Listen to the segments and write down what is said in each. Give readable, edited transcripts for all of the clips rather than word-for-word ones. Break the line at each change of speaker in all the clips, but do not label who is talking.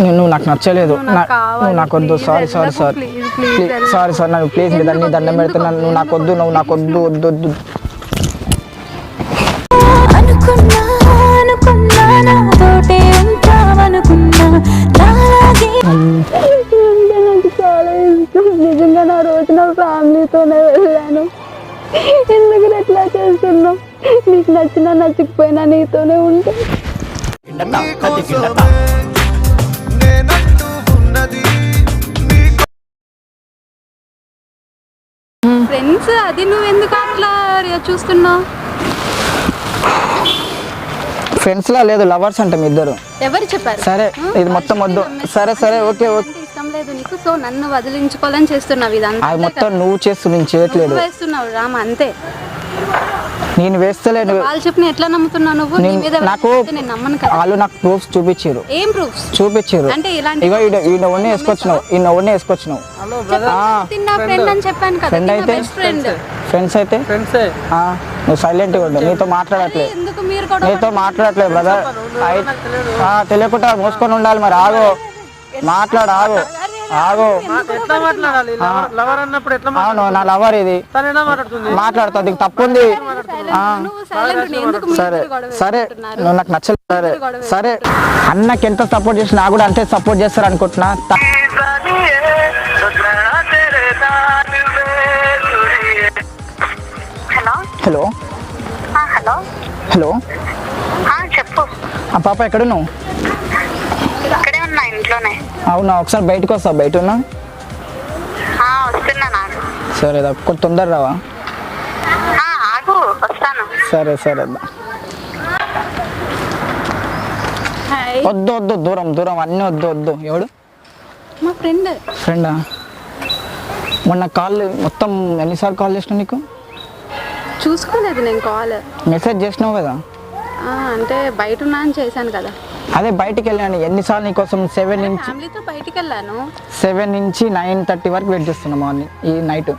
నువ్వు నాకు నచ్చలేదు, నువ్వు నాకు వద్దు. సారీ నాకు ప్లీజ్ నీ దండం పెడుతున్నాను. నువ్వు నాకు వద్దు, వద్దు.
చాలా ఇష్టం నిజంగా. నా రోజు నా ఫ్యామిలీతోనే వెళ్ళాను. ఎందుకు ఎట్లా చేస్తున్నావు? నీకు నచ్చినా నచ్చకపోయినా నీతోనే ఉంటా. ఫ్రెండ్స్, అది నువ్వు ఎందుకు అట్లా చూస్తున్నావు?
ఫ్రెండ్స్ లా లేదు, లవర్స్ అంటే మీ ఇద్దరు.
ఎవరు చెప్పారు?
సరే ఇది మొత్తం వద్దు. సరే ఓకే.
ఇష్టం లేదు నీకు, సో నన్ను వదిలించుకోవాలని చేస్తున్నావు. ఇదంతా
అది మొత్తం నువ్వు చేస్తు, నేను చేయట్లేదు.
వేస్తున్నావు రామ, అంతే.
నేను వేస్తలేను.
వాళ్ళు చెప్పిన ఎట్లా నమ్ముతున్నావు నువ్వు?
నాకు వాళ్ళు నాకు ప్రూఫ్స్ చూపించారు.
ఏం ప్రూఫ్స్
చూపించారు?
అంటే ఇలాంటి
ఈయన వేసుకొచ్చినావు.
ఫ్రెండ్ అని చెప్పాను కదా.
ఫ్రెండ్ అయితే ఫ్రెండ్స్ అయితే నువ్వు సైలెంట్గా ఉండు. నీతో మాట్లాడట్లేదు బ్రదర్. తెలియకుండా మోసుకొని ఉండాలి. మరి ఆగు. అవును, నా లవర్ ఇది. మాట్లాడుతా, దీనికి తప్పుంది. సరే నువ్వు నాకు నచ్చలేదు. సరే అన్నకి ఎంత సపోర్ట్ చేసి నాకు కూడా అంతే సపోర్ట్ చేస్తారు అనుకుంటున్నా. హలో
చెప్పు.
పాప ఎక్కడున్నావు?
ఇక్కడే ఉన్నా, ఇంట్లోనే.
అవునా, ఒకసారి బయటకు వస్తావు? బయట ఉన్నా.
వస్తున్నా.
సరే కొంచెం తొందర రావా?
ఆగు, వస్తాను.
సరే వద్దు దూరం అన్నీ వద్దు. ఎవడు?
మా ఫ్రెండా?
మొన్న కాల్ మొత్తం ఎన్నిసార్లు కాల్ చేసినా నీకు?
చూసుకోలేదు నేను కాల్.
మెసేజ్ చేసినావు కదా.
అంటే బయట ఉన్నా అని చేశాను కదా.
అదే బయటికి వెళ్ళాను ఎన్నిసార్లు నీకోసం. 7 నుంచి
ఫ్యామిలీతో బయటికి వెళ్ళాను.
7 నుంచి 9:30 వరకు వెయిట్ చేస్తున్నా మార్నింగ్ ఈ నైట్.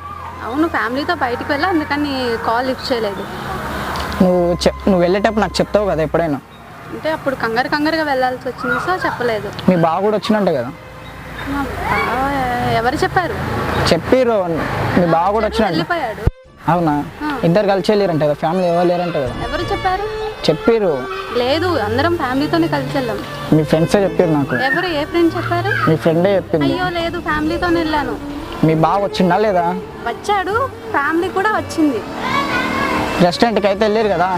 అవును, ఫ్యామిలీతో బయటికి వెళ్ళా, అందుకని కాల్ లిఫ్ట్ చేయలేదు.
నువ్వు వెళ్ళేటప్పుడు నాకు చెప్తావు కదా ఎప్పుడైనా.
అంటే అప్పుడు కంగారుగా వెళ్ళాల్సి వచ్చింది, సో చెప్పలేదు.
మీ బావ కూడా వచ్చినట్టు కదా.
ఎవరు చెప్పారు?
చెప్పిర్రు, మీ బావ కూడా వచ్చినట్టు.
వెళ్ళిపోయాడు.
అవునా, ఇద్దరు కలిసి వెళ్ళారంట కదా. ఫ్యామిలీ ఎవరు లేరంట కదా.
ఎవరు చెప్పారు?
చెప్పిర్రు.
లేదు, అందరం ఫ్యామిలీతోనే కలిసి వెళ్ళాం.
మీ ఫ్రెండ్సే చెప్పారు నాకు.
ఎవరు? ఏ ఫ్రెండ్ చెప్పారు?
మీ ఫ్రెండే చెప్పింది.
అయ్యో లేదు, ఫ్యామిలీతోనే వెళ్ళాను.
మీ బావ వచ్చిందా లేదా?
వచ్చాడు, ఫ్యామిలీ కూడా వచ్చింది.
రెస్టారెంట్కి అయితే వెళ్ళారు కదా.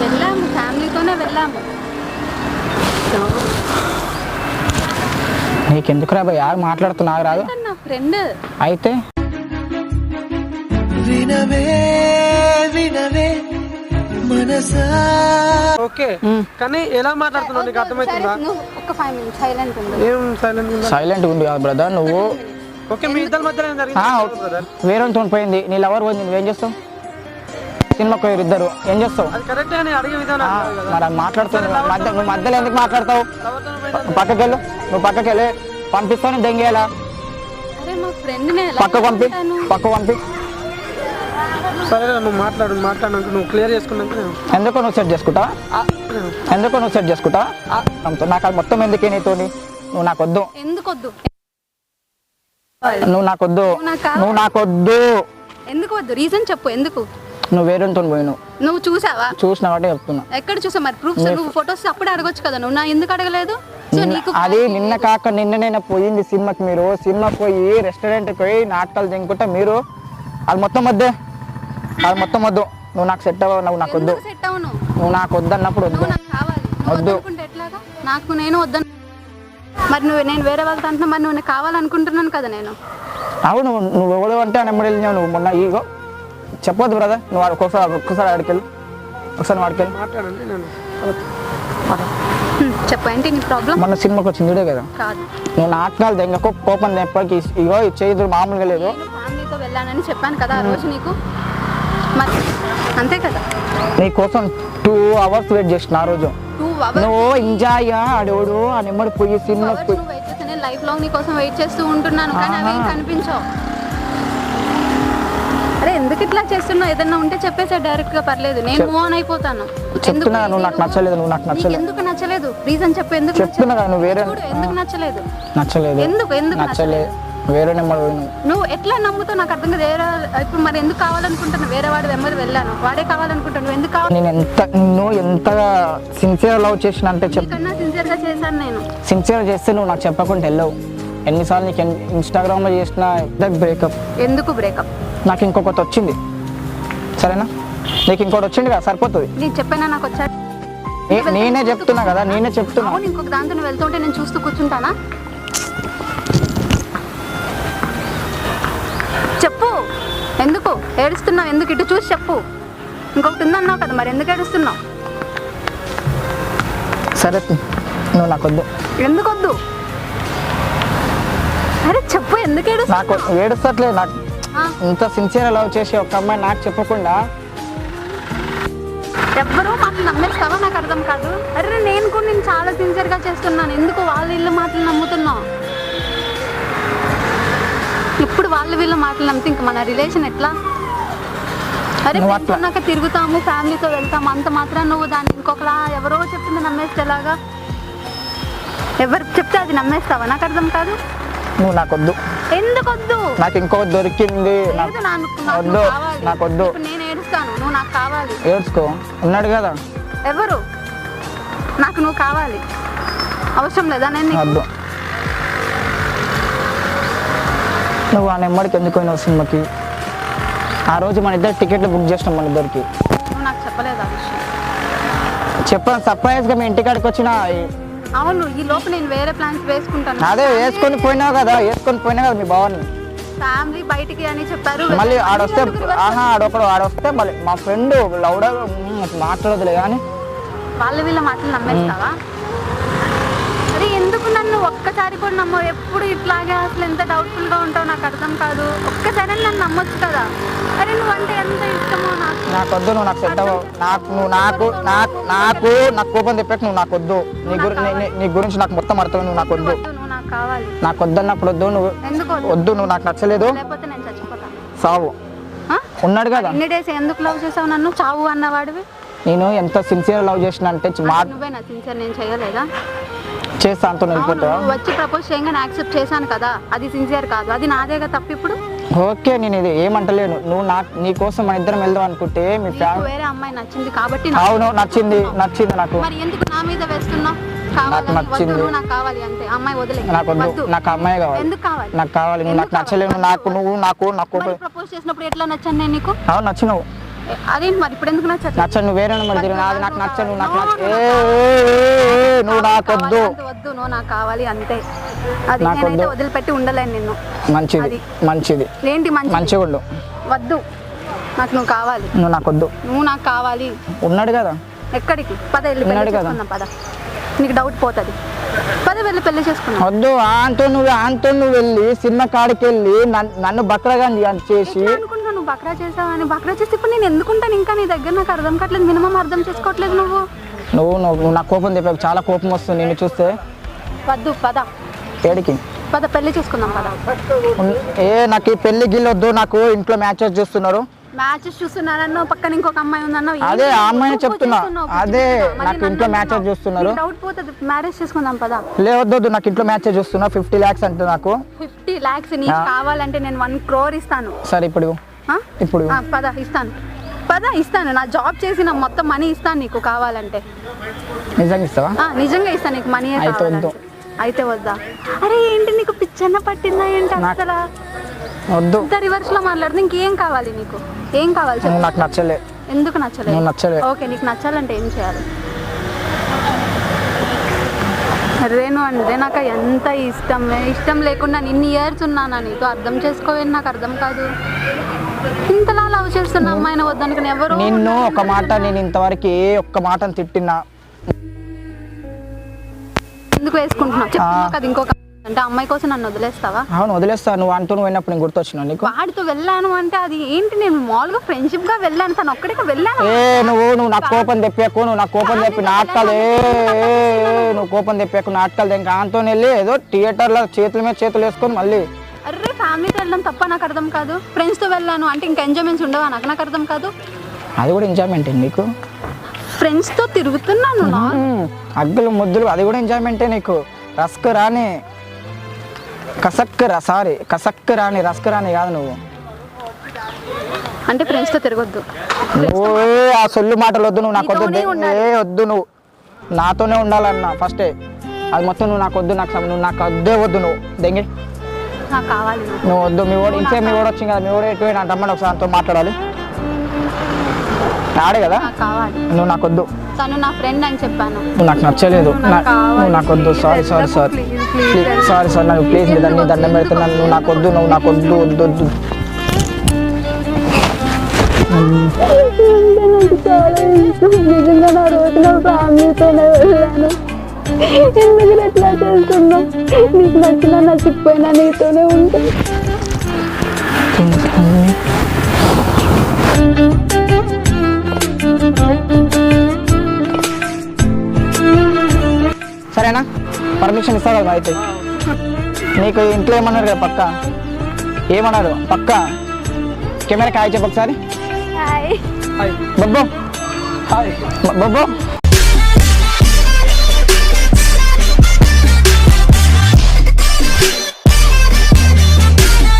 వెళ్ళాము, ఫ్యామిలీతోనే వెళ్ళాము.
నీకెందుకు రా యారు మాట్లాడుతున్నారు? రాదు
నా ఫ్రెండ్
అయితే.
ఓకే, కానీ ఎలా మాట్లాడుతున్నావు నీకు అర్థమవుతుందా?
ఒక 5 minutes సైలెంట్ ఉండు.
ఏం
సైలెంట్ ఉండు బ్రదర్. నువ్వు
ఓకే, మీ ఇద్దరి మధ్య
వేరే పోయింది, నీ లవర్ పోయింది, నువ్వేం చేస్తావు? సినిమాకి పోయారు ఇద్దరు, ఏం చేస్తావు? మరి మాట్లాడుతున్నావు, నువ్వు మధ్యలో ఎందుకు మాట్లాడతావు? నువ్వు పక్కకెళ్ళి పంపిస్తాను. దెంగేలా పక్క పంపి.
సరే నువ్వు మాట్లాడినాక నువ్వు క్లియర్ చేసుకున్నాక
ఎందుకో నువ్వు సెట్ చేసుకుంటా నాకు అది మొత్తం ఎందుకే నీతోని? నువ్వు నాకొద్దు. నువ్వు నాకొద్దు.
ఎందుకు వద్దు? రీజన్ చెప్పు. ఎందుకు?
నువ్వు వేరేతో పోయినావు.
నువ్వు చూసావా?
చూసినా కాబట్టి చెప్తున్నా.
ఎక్కడ చూసావు? మరి ప్రూఫ్స్, నువ్వు ఫొటోస్ అప్పుడే అడగొచ్చు కదా. నువ్వు నా ఎందుకు అడగలేదు?
అది నిన్న కాక నిన్ననైనా పోయింది సినిమాకి. మీరు సినిమాకి పోయి రెస్టారెంట్కి పోయి నాటకాలు తినుకుంటా మీరు. అది మొత్తం వద్దు. నువ్వు నాకు సెట్ అవ్వవు. నాకు వద్దు. నువ్వు నాకు వద్దు అన్నప్పుడు వద్దు.
నాకు నేను వద్దాను. మరి నేను వేరే వాళ్ళతో అంటున్నా. మరి నువ్వు కావాలనుకుంటున్నాను కదా నేను.
అవును, నువ్వు ఎవడు అంటే నెమ్మడి వెళ్ళినావు. నువ్వు మొన్న ఈగో చెప్పొద్దు బ్రదర్. నువ్వు ఒక్కసారి ఆడికెళ్ళి.
మాట్లాడండి.
చెప్పండి నీ ప్రాబ్లం.
మొన్న సినిమాకి వచ్చింది ఇదే కదా.
కాదు,
నువ్వు నాటకాలు దెంగకు కోపం ఎప్పటికి ఇగో చేతులు మామూలుగా లేదు.
ఫ్యామిలీతో వెళ్ళానని చెప్పాను కదా ఆ రోజు నీకు. మరి అంతే కదా.
నీ కోసం 2 hours వెయిట్ చేసిన ఆ రోజు. నువ్వు ఎంజాయ్ ఆడోడు ఆ నెమ్మడి పోయి సినిమా
లైఫ్ లాంగ్ నీ కోసం వెయిట్ చేస్తూ ఉంటున్నాను, కానీ అవి కనిపించవు. అరే ఎందుకు ఇట్లా చేస్తున్నావు? ఏదన్నా ఉంటే చెప్పేసా డైరెక్ట్ గా, పర్లేదు, నేను మూవ్ ఆన్ అయిపోతాను.
చెప్తున్నా. నువ్వు నాకు నచ్చలేదు.
ఎందుకు నచ్చలేదు? రీజన్ చెప్పు, ఎందుకు
చెప్తున్నా కదా నువ్వు వేరే
చూడు, ఎందుకు నచ్చలేదు?
నచ్చలేదు.
ఎందుకు
నచ్చలేదు. వేరే నెంబర్ పోయినావు.
నువ్వు ఎట్లా నమ్ముతావు నాకు అర్థం కాదు. వేరే ఇప్పుడు మరి ఎందుకు కావాలనుకుంటున్నావు? వేరే వాడి వెంబడి వెళ్ళాను, వాడే కావాలనుకుంటాను. నువ్వు ఎందుకు కావాలి?
నేను నిన్ను ఎంతగా సిన్సియర్ లవ్ చేసిన అంటే
కన్నా సిన్సియర్ గా చేశాను నేను.
సిన్సియర్ చేస్తే నువ్వు నాకు చెప్పకుండా వెళ్ళవు. ఎన్నిసార్లు నీకు ఇన్స్టాగ్రామ్లో చేసిన బ్రేకప్.
ఎందుకు బ్రేకప్?
నాకు ఇంకొకటి వచ్చింది, సరేనా? నీకు ఇంకోటి వచ్చింది కదా, సరిపోతుంది.
నేను చెప్పానా నాకు వచ్చాడు?
నేనే చెప్తున్నా కదా, నేనే చెప్తున్నా.
అవును, ఇంకొక దాంతో నువ్వు వెళ్తుంటే నేను చూస్తూ కూర్చుంటానా? చెప్పు, ఎందుకు ఏడుస్తున్నావు? ఎందుకు ఇటు చూసి చెప్పు. ఇంకొకటి ఉందన్నావు కదా, మరి ఎందుకు ఏడుస్తున్నావు?
సరే నువ్వు నాకు వద్దు.
ఎందుకు వద్దు? అరే చెప్పు, ఎందుకు
నాకు
ఏడుస్తున్నావు?
ఏడుస్తట్లేదు. నాకు ఇంత సిన్సియర్ లవ్ చేసి ఒక అమ్మాయి నాకు చెప్పకుండా
ఎవ్వరూ మాటలు నమ్మేస్తావా? నాకు అర్థం కాదు. అరే నేను కూడా నేను చాలా సిన్సియర్గా చేస్తున్నాను, ఎందుకు వాళ్ళ ఇల్లు మాటలు నమ్ముతున్నావు? ఇప్పుడు వాళ్ళు వీళ్ళ మాటలు నమ్మితే ఇంక మన రిలేషన్ ఎట్లా? అరే నాకు తిరుగుతాము, ఫ్యామిలీతో వెళ్తాము, అంత మాత్రం నువ్వు దాన్ని ఇంకొకలా ఎవరో చెప్పింది నమ్మేస్తే ఎలాగా? ఎవరు చెప్తే అది నమ్మేస్తావా? నాకు అర్థం కాదు.
నువ్వు నాకు వద్దు.
ఎందుకు వద్దు?
నాకు ఇంకొకటి దొరికింది, వద్దు. నాకు వద్దు.
నేను ఏడుస్తాను, నువ్వు నాకు కావాలి.
ఏడ్చుకో, ఉన్నాడు కదా.
ఎవరు? నాకు నువ్వు కావాలి. అవసరం లేదా? నేను
వద్దు. నువ్వు ఆ నెంబర్కి ఎందుకు పోయినావు సినిమాకి? ఆ రోజు మన ఇద్దరు టికెట్లు బుక్ చేసినాం మన ఇద్దరికి.
నువ్వు నాకు చెప్పలేదు ఆ విషయం.
చెప్పాను, సర్ప్రైజ్గా మీ ఇంటికాడికి వచ్చిన.
అవును, ఈ లోపు నేను వేరే ప్లాన్స్ వేసుకుంటాను.
అదే వేసుకొని పోయినావు కదా, మీ బావని.
ఫ్యామిలీ బయటికి అని చెప్పారు.
మళ్ళీ ఆడొస్తే ఆడొస్తే మళ్ళీ మా ఫ్రెండ్ లౌడా మాట్లాడదులే కానీ
వాళ్ళ వీళ్ళ మాటలు నమ్మేస్తావా? అరే ఎందుకు నన్ను ఒక్కసారి కూడా నమ్మవు? ఎప్పుడు ఇట్లాగే అసలు ఎంత డౌట్ఫుల్ గా ఉంటావు నాకు అర్థం కాదు. ఒక్కసారి నన్ను నమ్మొచ్చు కదా. అరే నువ్వంటే ఎంత ఇష్టమో నాకు.
నాకు వద్దు, నువ్వు నాకు సెట్ అవ్వవు. నాకు కోపం తెప్పకు. నువ్వు నాకు వద్దు. నీ గురించి నాకు మొత్తం అర్థం. నువ్వు నాకు వద్దు.
నువ్వు నాకు కావాలి.
నాకు వద్దన్నప్పుడు వద్దు. నువ్వు
ఎందుకు
వద్దు. నువ్వు నాకు నచ్చలేదు.
లేకపోతే నేను చచ్చిపోతాను.
సావు. ఉన్నాడు కదా.
ఇన్ని డేస్ ఎందుకు లవ్ చేసావు నన్ను? చావు అన్నవాడివి.
నేను ఎంత సిన్సియర్ లవ్ చేసిన అంటే
నువ్వే నా సిన్సియర్, నేను చేయలేదా?
చేస్తా అంత వెళ్ళిపోతావా?
వచ్చి ప్రపోజ్ చేయగానే యాక్సెప్ట్ చేశాను కదా, అది సిన్సియర్ కాదు. అది నాదేగా తప్పు. ఇప్పుడు
ఓకే, నేను ఇది ఏమంటలేను. నువ్వు నీ కోసం మన ఇద్దరం వెళ్దాం అనుకుంటే మీ ఫ్యామిలీ
వేరే అమ్మాయి నచ్చింది కాబట్టి.
అవును, నచ్చింది నాకు.
మరి ఎందుకు నా మీద వేస్తున్నావు? నచ్చింది, నాకు కావాలి అంతే. అమ్మాయి వదిలే.
నాకు అమ్మాయి కావాలి.
ఎందుకు కావాలి?
నాకు కావాలి. నువ్వు నాకు నచ్చలేను. నాకు
ప్రపోజ్ చేసినప్పుడు ఎట్లా నచ్చాను నేను నీకు?
అవును, నచ్చినావు.
అదేంటి మరి ఇప్పుడు ఎందుకు
నచ్చను? నువ్వు వేరే నెంబర్ తిరిగి నాది నాకు నచ్చను. నువ్వు నాకు వద్దు.
వద్దు, నువ్వు నాకు కావాలి అంతే. అది నేనైతే వదిలిపెట్టి ఉండలేను నిన్ను.
మంచిది
ఏంటి మంచిగా
ఉండు.
వద్దు, నాకు నువ్వు కావాలి.
నువ్వు నాకు వద్దు.
నువ్వు నాకు కావాలి.
ఉన్నాడు కదా.
ఎక్కడికి? పద వెళ్ళి పెళ్లి చేసుకుందాం. పద, నీకు డౌట్ పోతుంది. పద వెళ్ళి పెళ్లి చేసుకున్నాం.
వద్దు. ఆంతో నువ్వు వెళ్ళి సినిమా కాడికి వెళ్ళి నన్ను బక్రగా చేసి
అనుకుంటా. నువ్వు బక్రా చేసావని. బక్రా చేసి ఇప్పుడు నేను ఎందుకుంటాను ఇంకా నీ దగ్గర? నాకు అర్థం కావట్లేదు. మినిమం అర్థం చేసుకోవట్లేదు నువ్వు నా కోపం చెప్పావు. చాలా కోపం వస్తుంది నిన్ను చూస్తే. వద్దు, పద.
ఏడికి?
పద పెళ్లి చేసుకుందాం. పద.
నాకు ఈ పెళ్లి గిల్లు వద్దు. నాకు ఇంట్లో మ్యాచెస్ చూస్తున్నారు.
మ్యాచెస్ చూస్తున్నారన్న పక్కన ఇంకొక అమ్మాయి ఉందన్న.
అదే ఆ అమ్మాయిని చెప్తున్నా. అదే నాకు ఇంట్లో మ్యాచెస్ చూస్తున్నారు.
డౌట్ పోతుంది. మ్యారేజ్ చేసుకుందాం. పద.
లేవద్దు, నాకు ఇంట్లో మ్యాచెస్ చూస్తున్నా. 50 lakhs అంటే నాకు.
50 lakhs నీకు కావాలంటే నేను 1 crore ఇస్తాను.
సరే ఇప్పుడు
పద, ఇస్తాను. నా జాబ్ చేసి నా మొత్తం మనీ ఇస్తాను నీకు కావాలంటే.
నిజంగా ఇస్తావా?
నిజంగా ఇస్తాను నీకు మనీ. అయితే వద్దా? అరే ఏంటి నీకు పిచ్చన్న పట్టిందా ఏంటి? అసలు
వద్దు.
రివర్స్ లో మాట్లాడుతూ ఇంకేం కావాలి నీకు? ఏం కావాలి?
నాకు నచ్చలే.
ఎందుకు నచ్చలేదు? ఓకే, నీకు నచ్చాలంటే ఏం చేయాలి? రేణు అంటే నాకు ఎంత ఇష్టం లేకుండా ఇన్ని ఇయర్స్ ఉన్నానా నీతో? అర్థం చేసుకోవేది నాకు అర్థం కాదు. ఇంతలా లవ్ చేస్తున్న అమ్మాయిని వద్దనుకుని ఎవరు
నిన్ను ఒక మాట నేను ఇంతవరకు ఒక్క మాటను తిట్టినా
ఎందుకు వేసుకుంటున్నావు? చెప్తున్నా కదా ఇంకొక అంటే అమ్మాయి కోసం నన్ను వదిలేస్తావా?
అవును, వదిలేస్తా. నువ్వు అంటూ పోయినప్పుడు నేను గుర్తొచ్చినా నీకు?
వాడితో వెళ్ళాను అంటే అది ఏంటి? నేను మామూలుగా ఫ్రెండ్షిప్ గా వెళ్ళాను, తను ఒక్కడికి వెళ్ళాను.
నువ్వు నాకు కోపం తెప్పాకు. నువ్వు నాకు కోపం తెప్పి నాటకాలు నువ్వు కోపం తెప్పాకు నాటకాలు ఇంకా అంతో వెళ్ళి ఏదో థియేటర్లో చేతుల మీద చేతులు వేసుకొని మళ్ళీ.
అరే ఫ్యామిలీతో వెళ్ళడం తప్ప నాకు అర్థం కాదు. ఫ్రెండ్స్తో వెళ్ళాను అంటే ఇంకా ఎంజాయ్మెంట్స్ ఉండవా? నాకు అర్థం కాదు.
అది కూడా ఎంజాయ్మెంట్ నీకు?
ఫ్రెండ్స్తో తిరుగుతున్నాను నా
అగ్గులు ముద్దులు అది కూడా ఎంజాయ్మెంటే నీకు. రస్క్ రాని కసక్ రాని రస్క్ రాని కాదు నువ్వు.
అంటే ఫ్రెండ్స్తో తిరగొద్దు.
నువ్వు ఆ సొల్లు మాటలు వద్దు, నువ్వు నాకు వద్దు.
నీతోనే ఉండాలి.
వద్దు, నువ్వు నాతోనే ఉండాలన్నా ఫస్టే. అది మొత్తం నువ్వు నాకు వద్దు, నువ్వు నాకు వద్దే వద్దు. నువ్వు దెంగి
నాకు కావాలి
నువ్వు వద్దు. మీ వాడు ఇంకే మీ వాడు వచ్చింది కదా, మీ వాడు ఎటు నా రమ్మని ఒకసారి అంతా మాట్లాడాలి. ఆడే కదా,
నాకు కావాలి.
నువ్వు నాకు వద్దు.
తను నా ఫ్రెండ్ అని చెప్పాను.
నువ్వు నాకు నచ్చలేదు, నువ్వు నాకు వద్దు. సారీ నాకు ప్లీజ్ దాన్ని దండం పెడుతున్నాను. నువ్వు నాకు వద్దు, వద్దు.
నిజంగా నా రోజున ఫ్యామిలీతోనే వెళ్ళాను. ఎందుకు ఎట్లా చేస్తున్నావు? నీకు నచ్చినా నచ్చకపోయినా నీతోనే ఉంటాను.
సరేనా, పర్మిషన్ ఇస్తా కదా అయితే. నీకు ఇంట్లో ఏమన్నారు కదా పక్క, ఏమన్నారు పక్క? కెమెరా కాయ చెప్పు ఒకసారి.
Hi
బబ్బో
hi
బబ్బో